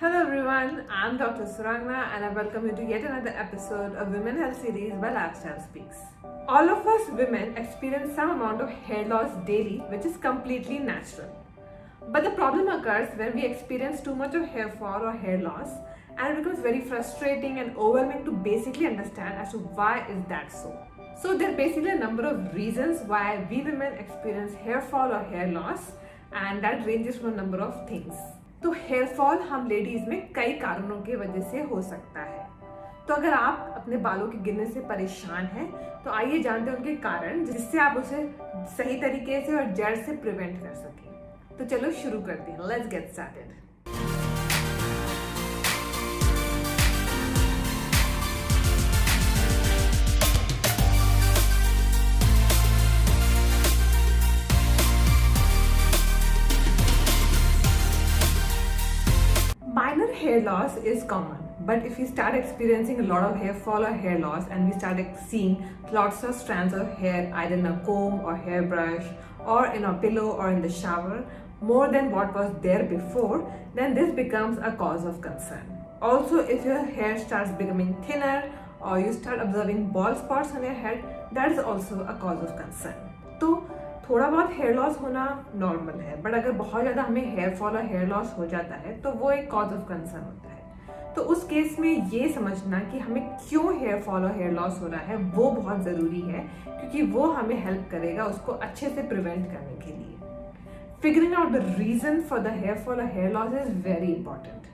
Hello everyone, I'm Dr. Surangna and I welcome you to yet another episode of Women Health Series by Lifestyle Speaks. All of us women experience some amount of hair loss daily, which is completely natural. But the problem occurs when we experience too much of hair fall or hair loss, and it becomes very frustrating and overwhelming to basically understand as to why is that so. So there are basically a number of reasons why we women experience hair fall or hair loss, and that ranges from a number of things. तो hair fall हम ladies में कई कारणों की वजह से हो सकता है। तो अगर आप अपने बालों के गिरने से परेशान हैं, तो आइए जानते हैं उनके कारण, जिससे आप उसे सही तरीके से और जड़ से प्रिवेंट कर सकें। तो चलो शुरू करते हैं। Let's get started. Minor hair loss is common, but if we start experiencing a lot of hair fall or hair loss and we start seeing lots of strands of hair either in a comb or hairbrush or in a pillow or in the shower more than what was there before, then this becomes a cause of concern. Also, if your hair starts becoming thinner or you start observing bald spots on your head, that is also a cause of concern. तो थोड़ा बहुत hair loss होना normal है, but अगर बहुत ज़्यादा हमें hair fall और हेयर लॉस हो जाता है तो वो एक कॉज ऑफ कंसर्न होता है। तो उस केस में ये समझना कि हमें क्यों हेयर फॉल और हेयर लॉस हो रहा है वो बहुत ज़रूरी है, क्योंकि वो हमें हेल्प करेगा उसको अच्छे से प्रिवेंट करने के लिए। Figuring out the reason for the hair fall और hair loss is very important.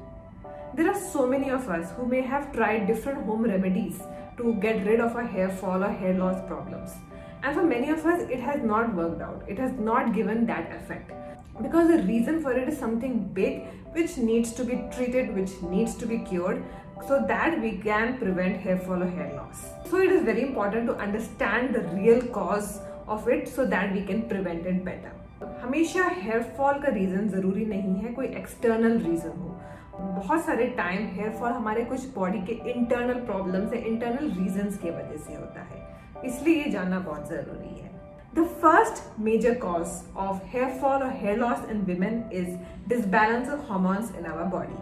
There are so many of us who may have tried different home remedies to get rid of our hair fall or hair loss problems. And for many of us, it has not worked out. It has not given that effect. Because the reason for it is something big which needs to be treated, which needs to be cured, so that we can prevent hair fall or hair loss. So it is very important to understand the real cause of it so that we can prevent it better. हमेशा hair fall का reason जरूरी नहीं है कोई external reason हो। बहुत सारे time here fall हमारे कुछ बॉडी के इंटरनल प्रॉब्लम्स या इंटरनल रीजंस की वजह से होता है, इसलिए ये जानना बहुत जरूरी है। The first major cause of hair fall or hair loss in women is disbalance of hormones in our body.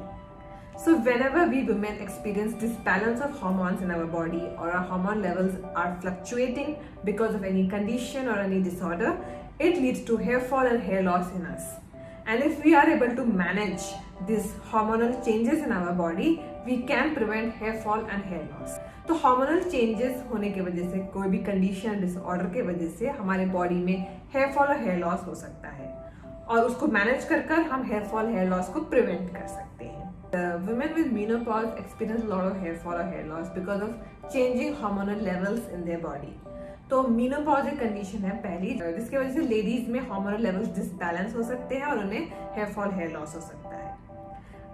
So whenever we women experience disbalance of hormones in our body or our hormone levels are fluctuating because of any condition or any disorder, it leads to hair fall and hair loss in us. And if we are able to manage these hormonal changes in our body, we can prevent hair fall and hair loss. तो hormonal changes होने की वजह से, कोई भी condition disorder के वजह से हमारे बॉडी में हेयर फॉल और हेयर लॉस हो सकता है, और उसको मैनेज कर कर हम हेयर फॉल हेयर लॉस को प्रिवेंट कर सकते हैं। Women with menopause experience lot of hair fall और hair loss because of changing hormonal levels in their body. तो मेनोपॉज एक कंडीशन है पहली, जिसकी वजह से लेडीज में हार्मोनल लेवल्स डिसबैलेंस हो सकते हैं और उन्हें हेयर फॉल हेयर लॉस हो सकता है।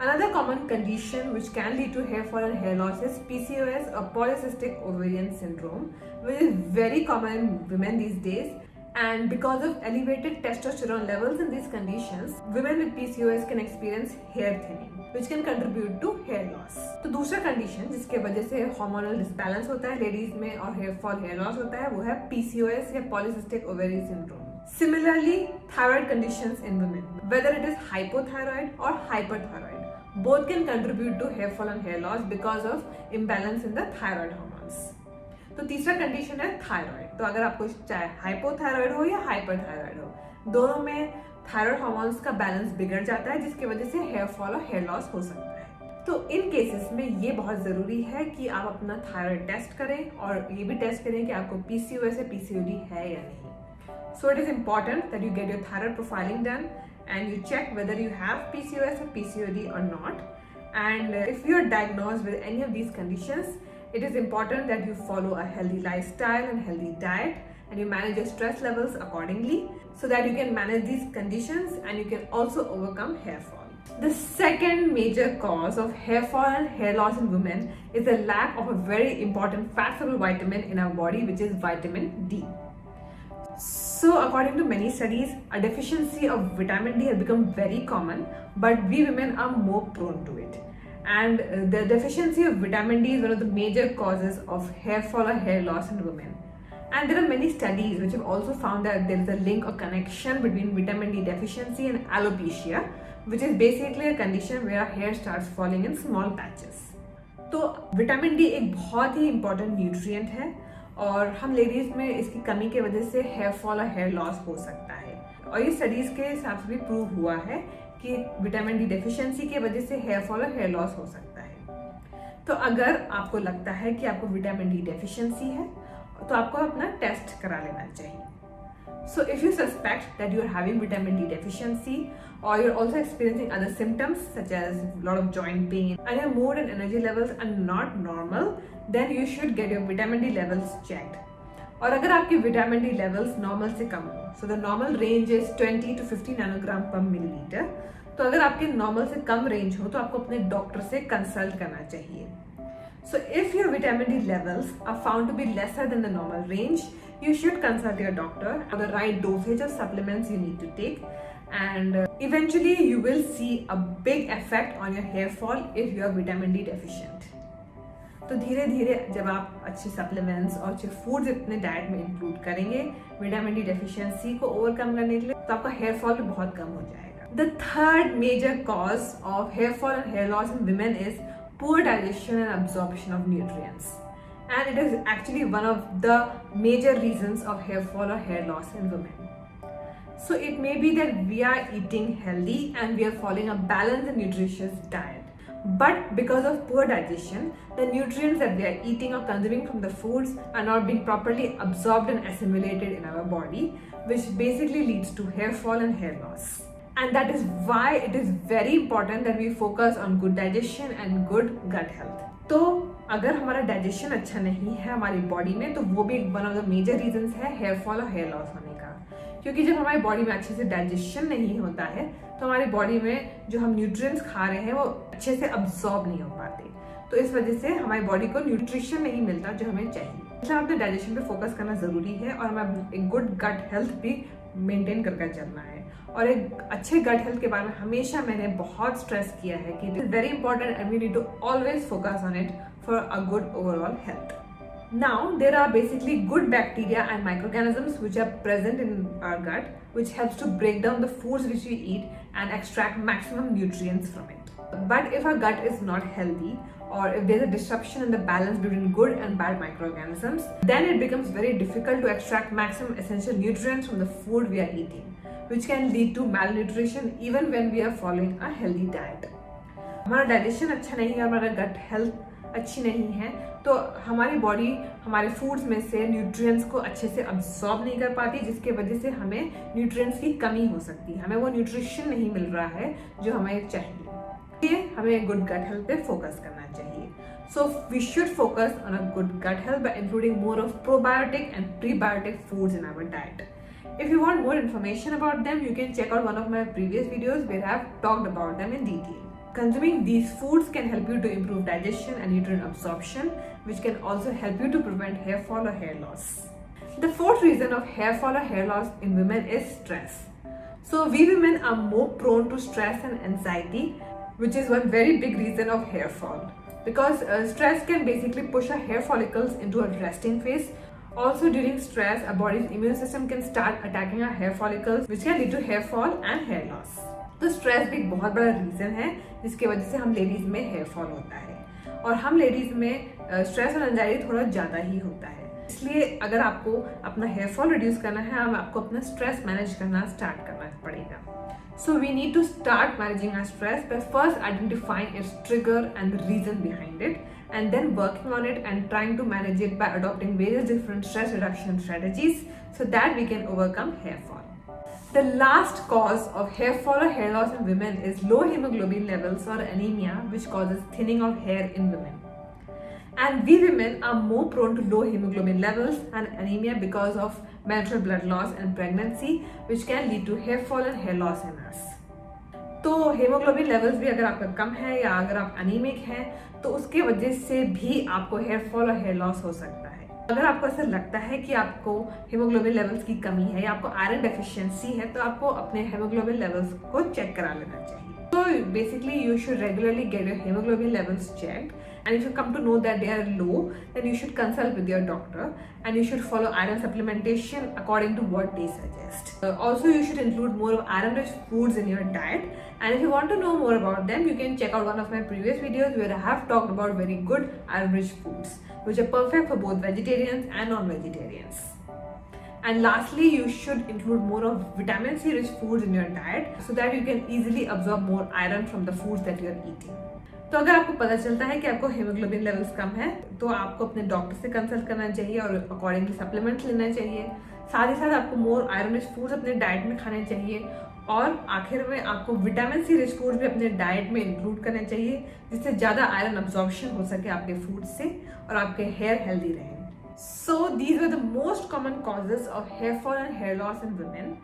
Another common condition which can lead to hair fall and hair loss is PCOS or polycystic ovarian syndrome, which is very common in women these days. And because of elevated testosterone levels in these conditions, women with PCOS can experience hair thinning, which can contribute to hair loss. तो दूसरा condition जिसके वजह से hormonal disbalance होता है ladies में और hair fall hair loss होता है, वो है PCOS या polycystic ovarian syndrome. Similarly, thyroid conditions in women, whether it is hypothyroid or hyperthyroid, both can contribute to hair fall and hair loss because of imbalance in the thyroid hormones. तो तीसरा condition है thyroid. तो अगर आपको चाहे hypothyroid हो या hyperthyroid हो, दोनों में थायराइड हार्मोन्स का बैलेंस बिगड़ जाता है, जिसकी वजह से हेयर फॉल और हेयर लॉस हो सकता है। तो इन केसेस में ये बहुत जरूरी है कि आप अपना थायराइड टेस्ट करें और ये भी टेस्ट करें कि आपको पीसीओएस या पीसीओडी है या नहीं। So it is important that you get your thyroid profiling done and you check whether you have PCOS or PCOD or not. And if you are diagnosed with any of these conditions, it is important that you follow a healthy lifestyle and healthy diet, and you manage your stress levels accordingly so that you can manage these conditions and you can also overcome hair fall. The second major cause of hair fall and hair loss in women is the lack of a very important fat-soluble vitamin in our body, which is vitamin D. So according to many studies, a deficiency of vitamin D has become very common, but we women are more prone to it. And the deficiency of vitamin D is one of the major causes of hair fall or hair loss in women. And there are many studies which have also found that there is a link or connection between vitamin D deficiency and alopecia, which is basically a condition where our hair starts falling in small patches. तो vitamin D एक बहुत ही important nutrient है और हम ladies में इसकी कमी की वजह से हेयर फॉल और हेयर लॉस हो सकता है। और ये स्टडीज के हिसाब से भी प्रूव हुआ है कि विटामिन डी डेफिशिएंसी की वजह से हेयर फॉल और हेयर लॉस हो सकता है। तो अगर आपको लगता है कि आपको विटामिन डी डेफिशिएंसी है तो आपको अपना टेस्ट करा लेना चाहिए। So if you suspect that you are having vitamin D deficiency or you're also experiencing other symptoms such as a lot of joint pain and your mood and energy levels are not normal, then you should get your vitamin D levels checked. और अगर आपके vitamin D levels normal से कम हो, so the normal range is 20 to 50 nanogram पर millilitre, तो अगर आपके normal से कम रेंज हो तो आपको अपने डॉक्टर से कंसल्ट करना चाहिए। So if your vitamin D levels are found to be lesser than the normal range, you should consult your doctor for the right dosage of supplements you need to take, and eventually you will see a big effect on your hair fall if you are vitamin D deficient. तो धीरे धीरे जब आप अच्छे supplements और अच्छे foods अपने diet में इंक्लूड करेंगे विटामिन डी डेफिशिएंसी को ओवरकम करने के लिए, तो आपका हेयर फॉल भी बहुत कम हो जाएगा। The third major cause of hair fall and hair loss in women is poor digestion and absorption of nutrients, and it is actually one of the major reasons of hair fall or hair loss in women. So it may be that we are eating healthy and we are following a balanced and nutritious diet, but because of poor digestion, the nutrients that we are eating or consuming from the foods are not being properly absorbed and assimilated in our body, which basically leads to hair fall and hair loss. And that is why it is very important that we focus on good digestion and good gut health. तो अगर हमारा digestion अच्छा नहीं है हमारी body में, तो वो भी one of the major reasons है हेयर फॉल और हेयर लॉस होने का। क्योंकि जब हमारी बॉडी में अच्छे से डाइजेशन नहीं होता है तो हमारी बॉडी में जो हम न्यूट्रिएंट्स खा रहे हैं वो अच्छे से अब्सॉर्ब नहीं हो पाते, तो इस वजह से हमारी बॉडी को न्यूट्रिशन नहीं मिलता जो हमें चाहिए। इसलिए अपने डाइजेशन पे फोकस करना जरूरी है और हमें एक गुड गट हेल्थ भी मेंटेन करके चलना है। और एक अच्छे गट हेल्थ के बारे में हमेशा मैंने बहुत स्ट्रेस किया है कि it is very important and we need to always focus on it for a good overall health. Now there are basically good bacteria and microorganisms which are present in our gut, which helps to break down the foods which we eat and extract maximum nutrients from it. But if our gut is not healthy, or if there's a disruption in the balance between good and bad microorganisms, then it becomes very difficult to extract maximum essential nutrients from the food we are eating, which can lead to malnutrition even when we are following a healthy diet. हमारा digestion अच्छा नहीं है, हमारा gut health अच्छी नहीं है, तो हमारी बॉडी हमारे फूड्स में से न्यूट्रिएंट्स को अच्छे से अब्सॉर्ब नहीं कर पाती, जिसके वजह से हमें न्यूट्रिएंट्स की कमी हो सकती है, हमें वो न्यूट्रिशन नहीं मिल रहा है जो हमें चाहिए। इसलिए हमें गुड गट हेल्थ पे फोकस करना चाहिए। So we should focus on a good gut health by including more of probiotic and prebiotic foods in our diet. If you want more information about them, you can check out one of my previous videos where I have talked about them in detail. Consuming these foods can help you to improve digestion and nutrient absorption, which can also help you to prevent hair fall or hair loss. The fourth reason of hair fall or hair loss in women is stress. So we women are more prone to stress and anxiety, which is one very big reason of hair fall. Because stress can basically push our hair follicles into a resting phase. Also during stress, our body's immune system can start attacking our hair follicles, which can lead to hair fall and hair loss. तो stress भी एक बहुत बड़ा reason है जिसकी वजह से हम लेडीज में हेयर फॉल होता है, और हम लेडीज में स्ट्रेस और एंजाइटी थोड़ा ज्यादा ही होता है। इसलिए अगर आपको अपना हेयर फॉल रिड्यूस करना है, आपको अपना स्ट्रेस मैनेज करना स्टार्ट करना पड़ेगा। So we need to start managing our stress by first identifying its trigger and the reason behind it, and then working on it and trying to manage it by adopting various different stress reduction strategies so that we can overcome hair fall. The last cause of hair fall or hair loss in women is low hemoglobin levels or anemia, which causes thinning of hair in women. And we women are more prone to low hemoglobin levels and anemia because of menstrual blood loss and pregnancy, which can lead to hair fall and hair loss in us. तो haemoglobin levels भी अगर आपका कम है या अगर आप anaemic हैं तो उसके वजह से भी आपको हेयर फॉल और हेयर लॉस हो सकता है। अगर आपको ऐसा लगता है कि आपको हेमोग्लोबिन लेवल्स की कमी है या आपको आयरन डेफिशिएंसी है, तो आपको अपने हेमोग्लोबिन लेवल्स को चेक करा लेना चाहिए। So basically you should regularly get your hemoglobin levels checked, and if you come to know that they are low, then you should consult with your doctor and you should follow iron supplementation according to what they suggest. Also, you should include more of iron rich foods in your diet, and if you want to know more about them, you can check out one of my previous videos where I have talked about very good iron rich foods which are perfect for both vegetarians and non-vegetarians. And lastly, you should include more of vitamin C rich foods in your diet so that you can easily absorb more iron from the foods that you are eating. तो अगर आपको पता चलता है कि आपको haemoglobin levels कम है, तो आपको अपने डॉक्टर से कंसल्ट करना चाहिए और अकॉर्डिंगली सप्लीमेंट्स लेना चाहिए। साथ ही साथ आपको मोर आयरन रिच फूड्स अपने डाइट में खाने चाहिए, और आखिर में आपको विटामिन सी रिच फूड्स भी अपने डाइट में इंक्लूड करने चाहिए, जिससे ज़्यादा आयरन अब्जॉर्प्शन हो सके आपके फूड से और आपके हेयर हेल्दी रहें। So these were the most common causes of hair fall and hair loss in women.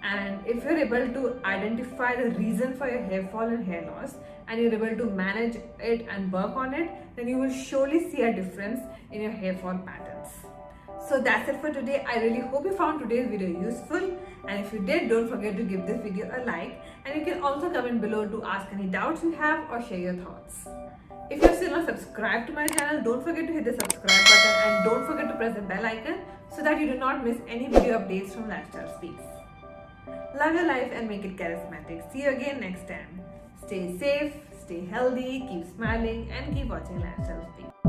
And if you're able to identify the reason for your hair fall and hair loss, and you're able to manage it and work on it, then you will surely see a difference in your hair fall patterns. So that's it for today. I really hope you found today's video useful, and if you did, don't forget to give this video a like, and you can also comment below to ask any doubts you have or share your thoughts. If you're still not subscribed to my channel, don't forget to hit the subscribe button and don't forget to press the bell icon so that you do not miss any video updates from Lifestyle Speaks. Love your life and make it charismatic. See you again next time. Stay safe, stay healthy, keep smiling and keep watching Lifestyle Speaks.